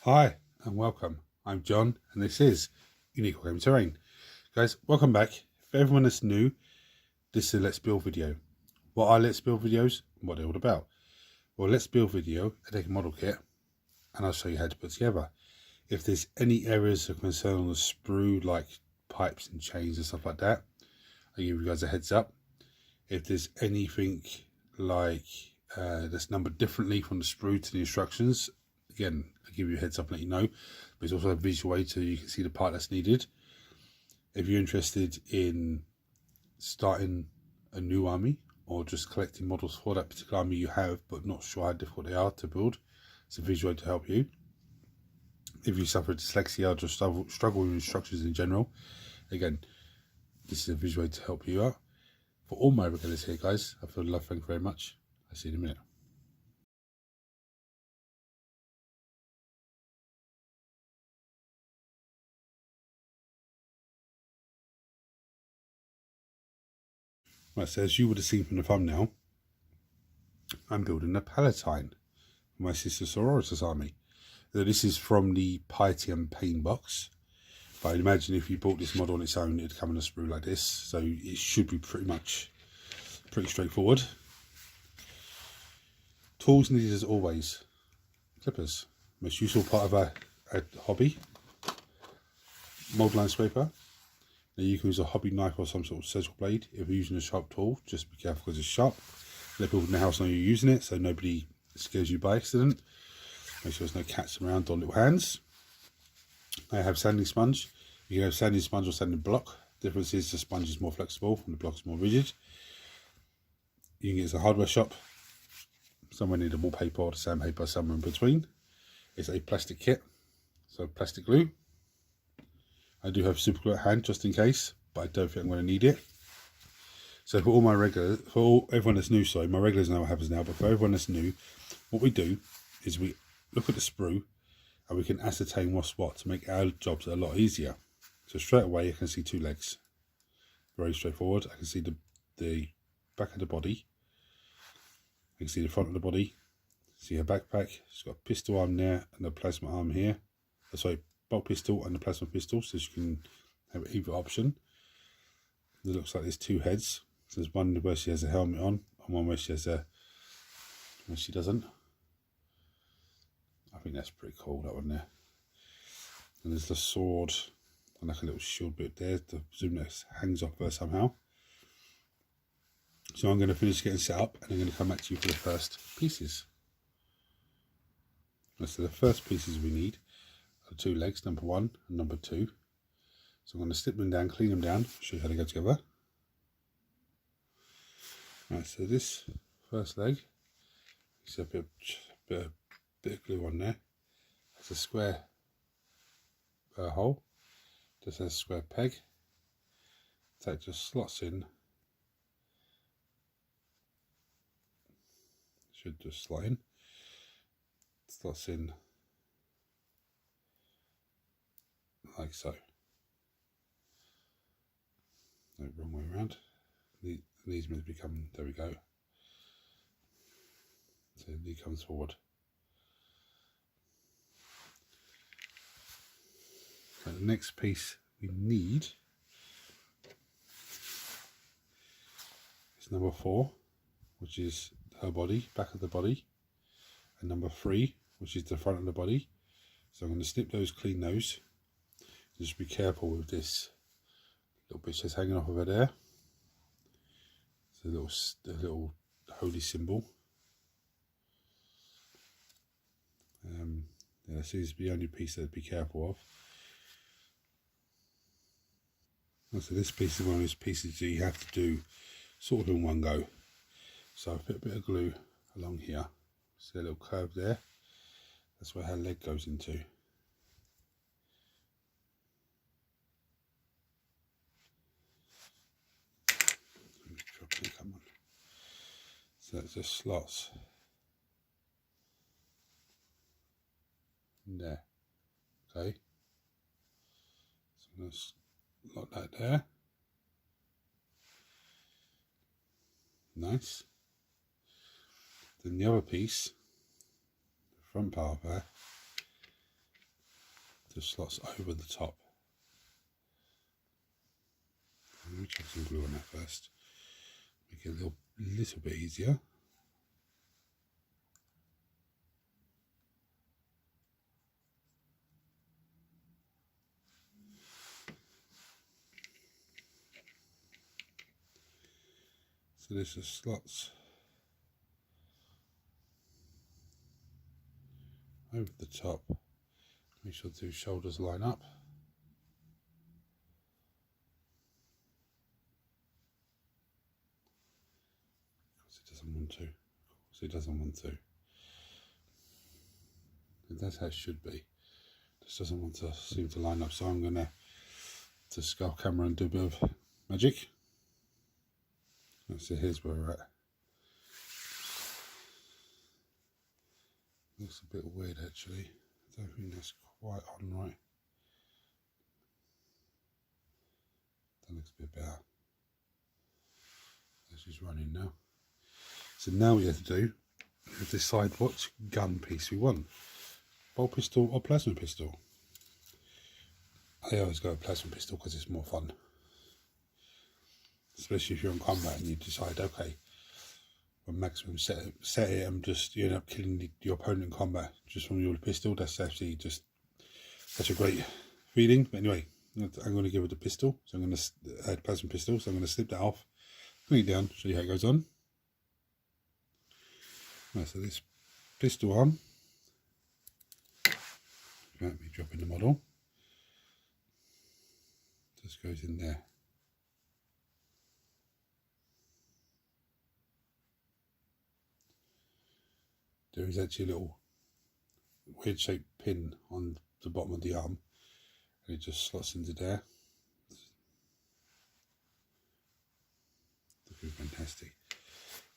Hi and welcome. I'm John and this is Unique Game Terrain. Guys, welcome back. For everyone that's new, this is a Let's Build video. What are Let's Build videos? What they're all about? Well, Let's Build video, I take a model kit and I'll show you how to put it together. If there's any areas of concern on the sprue, like pipes and chains and stuff like that, I'll give you guys a heads up. If there's anything like that's numbered differently from the sprue to the instructions, again, I'll give you a heads up and let you know. But it's also a visual way so you can see the part that's needed. If you're interested in starting a new army or just collecting models for that particular army you have but not sure how difficult they are to build, it's a visual way to help you. If you suffer dyslexia or just struggle with instructions in general, again, this is a visual way to help you out. For all my regulars here, guys, I feel love, thank you very much. I'll see you in a minute. Right, so as you would have seen from the thumbnail, I'm building a Palatine for my sister Sororitas army. So this is from the Palatine paint box. But I'd imagine if you bought this model on its own, it'd come in a sprue like this. So it should be pretty straightforward. Tools needed as always. Clippers, most useful part of a hobby. Mold line scraper. Now you can use a hobby knife or some sort of surgical blade. If you're using a sharp tool, just be careful because it's sharp. Let people in the house know you're using it so nobody scares you by accident. Make sure there's no cats around or little hands. I have sanding sponge. You can have sanding sponge or sanding block. Difference is the sponge is more flexible and the block is more rigid. You can get it at a hardware shop. Somewhere near the wallpaper or the sandpaper, somewhere in between. It's a plastic kit, so plastic glue. I do have super glue at hand just in case, but I don't think I'm going to need it. So for all my regulars, everyone that's new, sorry, my regulars know what happens now, but for everyone that's new, what we do is we look at the sprue and we can ascertain what's what to make our jobs a lot easier. So straight away I can see two legs. Very straightforward. I can see the back of the body. I can see the front of the body. See her backpack. She's got a pistol arm there and a plasma arm here. Sorry, bolt pistol and a plasma pistol, so you can have either option. It looks like there's two heads. So there's one where she has a helmet on and one where she has where she doesn't. I think that's pretty cool, that one there. And there's the sword and like a little shield bit there. The zoom that hangs off her somehow. So I'm going to finish getting set up and I'm going to come back to you for the first pieces. So the first pieces we need are two legs, number 1 and number 2. So I'm going to slip them down, clean them down, show you how they go together. Right, so this first leg, it's a bit of glue on there. It's a square hole, just has a square peg. That just slots in. Should just slot in. Slots in like so. No, wrong way around. These meant to become, there we go. So he comes forward. So the next piece we need is number 4, which is her body, back of the body, and number 3, which is the front of the body. So I'm going to snip those, clean those. Just be careful with this little bit that's hanging off of her there. It's the little holy symbol. Yeah, that seems to be the only piece that I'd be careful of. And so this piece is one of those pieces that you have to do sort of in one go. So I've put a bit of glue along here. See a little curve there? That's where her leg goes into. Come on. So it just slots in there. Okay. So I'm going to slot that there. Nice. Then the other piece, the front part of her, the slots over the top. Let me chuck some glue on that first, make it a little bit easier. So this is slots over the top. Make sure the two shoulders line up. Because it doesn't want to. Because it doesn't want to. And that's how it should be. Just doesn't want to seem to line up. So I'm going to scale camera and do a bit of magic. So here's where we're at. Looks a bit weird actually. I don't think that's quite on right. That looks a bit better. That's just running now. So now we have to do is decide what gun piece we want. Bolt pistol or plasma pistol. I always go with plasma pistol because it's more fun. Especially if you're in combat and you decide, okay, when maximum set it and just you end up killing your opponent in combat just from your pistol. That's actually just such a great feeling. But anyway, I'm going to give it a pistol. So I'm going to add plasma pistol. So I'm going to slip that off, clean it down, show you how it goes on. Right, so this pistol arm, let me drop in the model, just goes in there. There is actually a little weird shaped pin on the bottom of the arm and it just slots into there. Looking fantastic.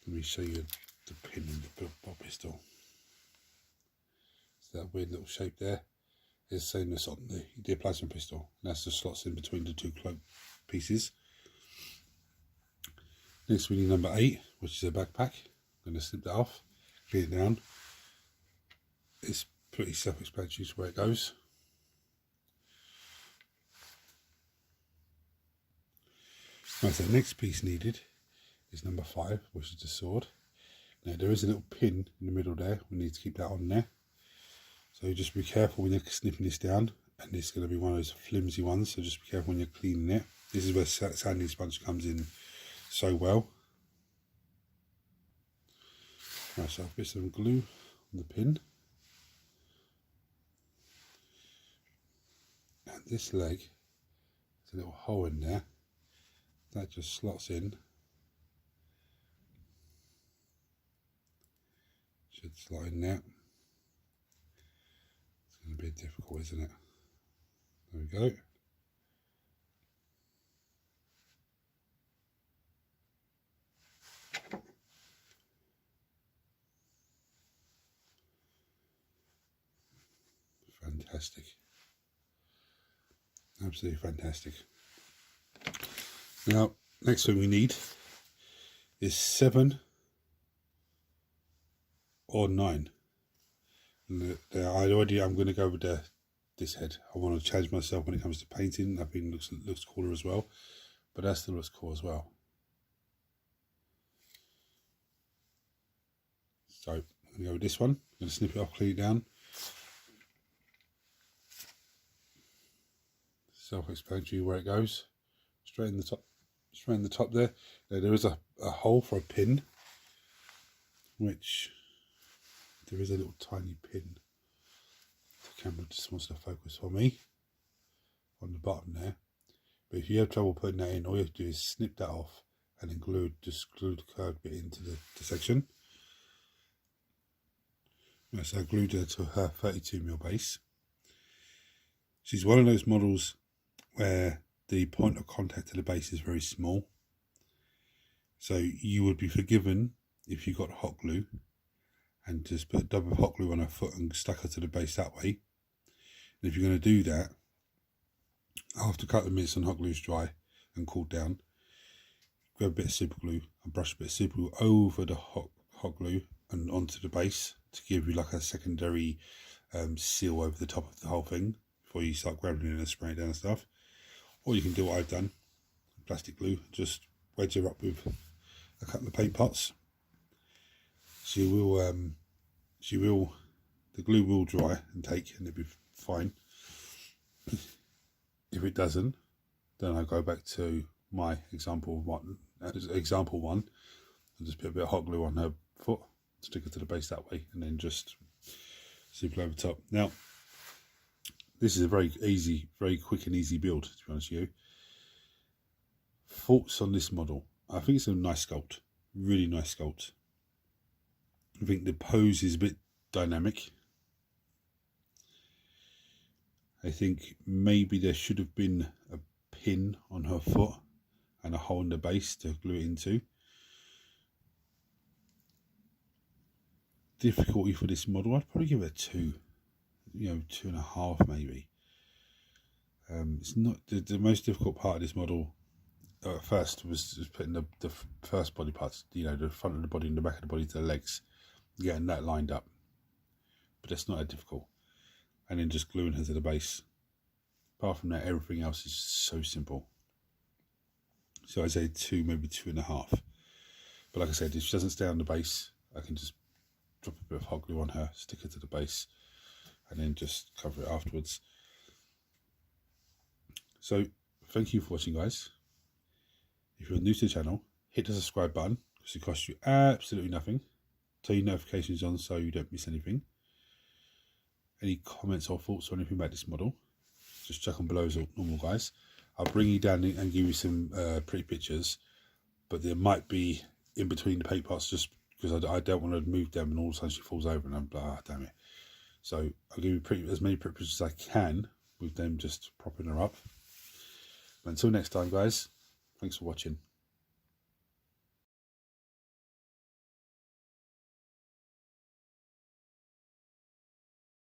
Let me show you the pin in the bolt pistol. So that weird little shape there is the same as on the plasma pistol. And that's the slots in between the two cloak pieces. Next we need number 8, which is a backpack. I'm going to slip that off, clean it down. It's pretty self-explanatory where it goes. Right, so the next piece needed is number 5, which is the sword. Now there is a little pin in the middle there, we need to keep that on there. So just be careful when you're snipping this down, and it's going to be one of those flimsy ones, so just be careful when you're cleaning it. This is where sanding sponge comes in so well. Right, so I'll put some glue on the pin. And this leg, there's a little hole in there, that just slots in. Should slot in there. It's going to be difficult, isn't it? There we go. Fantastic. Absolutely fantastic. Now, next thing we need is 7 or 9. And I'm going to go with this head. I want to change myself when it comes to painting. I think it looks cooler as well, but that still looks cool as well. So I'm going to go with this one. I'm going to snip it off, clean it down. Self-explanatory where it goes. Straight in the top there. Now, there is a hole for a pin, which there is a little tiny pin. The camera just wants to focus for me on the bottom there. But if you have trouble putting that in, all you have to do is snip that off and then glue the curved bit into the section. Right, so I glued her to her 32mm base. She's one of those models where the point of contact to the base is very small. So you would be forgiven if you got hot glue and just put a dab of hot glue on her foot and stuck her to the base that way. And if you're going to do that, after a couple of minutes and hot glue's dry and cooled down, grab a bit of super glue and brush a bit of super glue over the hot glue and onto the base to give you like a secondary seal over the top of the whole thing. before you start grabbing it and spraying it down and stuff. Or you can do what I've done, plastic glue, just wedge her up with a couple of paint pots. The glue will dry and take, and it'll be fine. If it doesn't, then I go back to my example one, and just put a bit of hot glue on her foot, stick it to the base that way, and then just super over top. Now, this is a very quick and easy build, to be honest with you. Thoughts on this model? I think it's a nice sculpt, really nice sculpt. I think the pose is a bit dynamic. I think maybe there should have been a pin on her foot and a hole in the base to glue it into. Difficulty for this model, I'd probably give it a 2, 2.5 maybe. It's not the most difficult part of this model at first was just putting the first body parts, the front of the body and the back of the body to the legs, getting that lined up. But that's not that difficult. And then just gluing her to the base. Apart from that, everything else is so simple. So I'd say 2, maybe 2.5. But like I said, if she doesn't stay on the base, I can just drop a bit of hot glue on her, stick it to the base, and then just cover it afterwards. So thank you for watching, guys. If you're new to the channel, hit the subscribe button because it costs you absolutely nothing. Turn your notifications on so you don't miss anything. Any comments or thoughts or anything about this model, just chuck them below as normal, guys. I'll bring you down and give you some pretty pictures, but there might be in between the paint pots just because I don't want to move them and all of a sudden she falls over and I'm like, damn it. So I'll give you as many pretty pictures as I can with them just propping her up. But until next time, guys, thanks for watching.